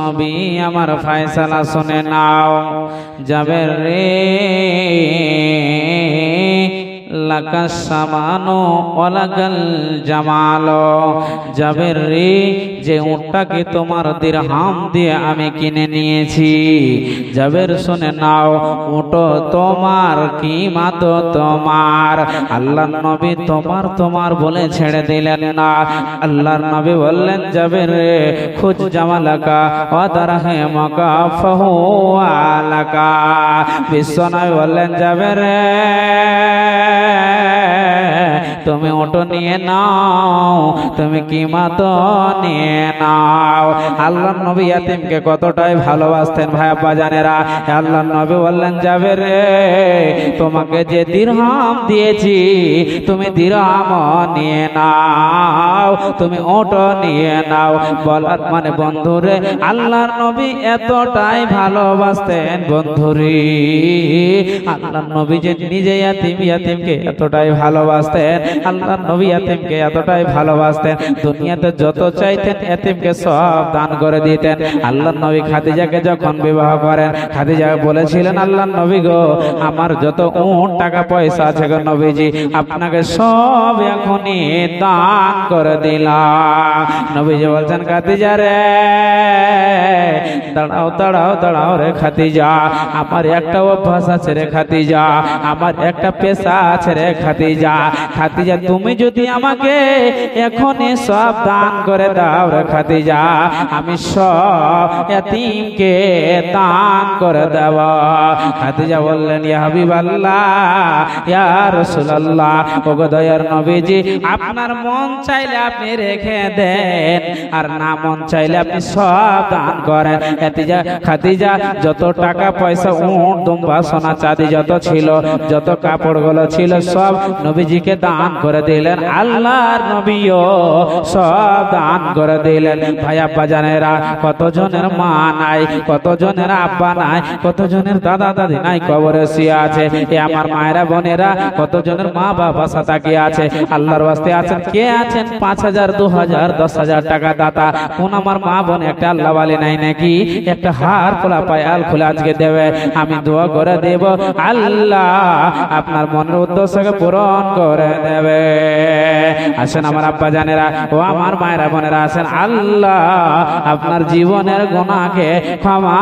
নবী আমার ফয়সালা শুনে নাও, যাবে রে লাকাস সামানো ওয়ালাকাল জামালো। যাবে রে যে উটটাকে তোমার দিরহাম দিয়ে আমি কিনে নিয়েছি, যাবের শুনে নাও উট তোমার, কিমাত তোমার। আল্লাহর নবী তোমার তোমার বলে ছেড়ে দিলেন না। আল্লাহর নবী বললেন, যাবে রে খুজ জামালাকা ওয়া দারহামাকা ফাহুয়া লাকা। বিশ্বনবী বললেন, যাবে রে তুমি ওটো নিয়ে নাও, তুমি কিমাত নিয়ে নাও। আল্লাহর নবী ইয়াতিমকে কতটাই ভালোবাসতেন ভাই আব্বা জানেরা। আল্লাহর নবী বললেন, যাবে রে তোমাকে যে দিরহাম দিয়েছি তুমি দিরহাম নিয়ে নাও, তুমি ওটো নিয়ে নাও। বলার মানে বন্ধুরে আল্লাহর নবী এতটাই ভালোবাসতেন বন্ধুরে, আল্লাহর নবী যে নিজে ইয়াতিমকে এতটাই ভালোবাসতেন, আল্লাহর নবী ইয়াতিমকে এতটাই ভালোবাসতেন, দুনিয়াতে যত চাইতেন ইয়াতিমকে সব দান করে দিতেন। আল্লাহর নবী খাদিজাকে যখন বিবাহ করেন, খাদিজা বলেছিলেন, আল্লাহর নবী গো আমার যত উট টাকা পয়সা আছে গো নবীজি আপনাকে সব এখনই দান করে দিলাম। নবীজি বলছেন, খাদিজা রে দাঁড়াও দাঁড়াও দাঁড়াও রে খাদিজা, আমার একটা অভ্যাস আছে রে খাদিজা, আমার একটা পেশা আছে রে খাদিজা। খাদিজা তুমি যদি আমাকে এখনই সব দান করে দাও রে খাদিজা, আমি সব ইয়াতিমকে দান করে দেব। খাদিজা বললেন, ইয়া হাবিবাল্লাহ ইয়া রাসূলুল্লাহ, ওগো দয়ার নবীজি আপনার মন চাইলে আপনি রেখে দেন, আর না মন চাইলে আপনি সব দান করেন। খাদিজা যত টাকা পয়সা উট দুম্বা সোনা চাঁদি যত ছিল, যত কাপড়গুলো ছিল সব নবীজিকে দান করে দিলেন। আল্লাহর নবীও সব দান করে দিলেন। ভাই আব্বা জানেরা, কতজনের মা নাই, কতজনের আব্বা নাই, কতজনের দাদা দাদি নাই, কবরে শুয়ে আছে। এ আমার মায়েরা বোনেরা, কতজনের মা বাবা সাথে আছে। আল্লাহর ওয়াস্তে আছেন কে আছেন 5,000 2,000 10,000 টাকা দাতা, কোন আমার মা বোন একটা আল্লাহ ওয়ালি নাই নাকি? একটা হার খোলা পায়াল খুলে আজকে দেবে, আমি দোয়া করে দেব আল্লাহ আপনার মনের উদ্দেশ্যকে পূরণ করে দেবে। আসেন আমার আব্বা জানেরা ও আমার মায়েরা বোনেরা, আসেন আল্লাহ আপনার জীবনের গুনাহকে ক্ষমা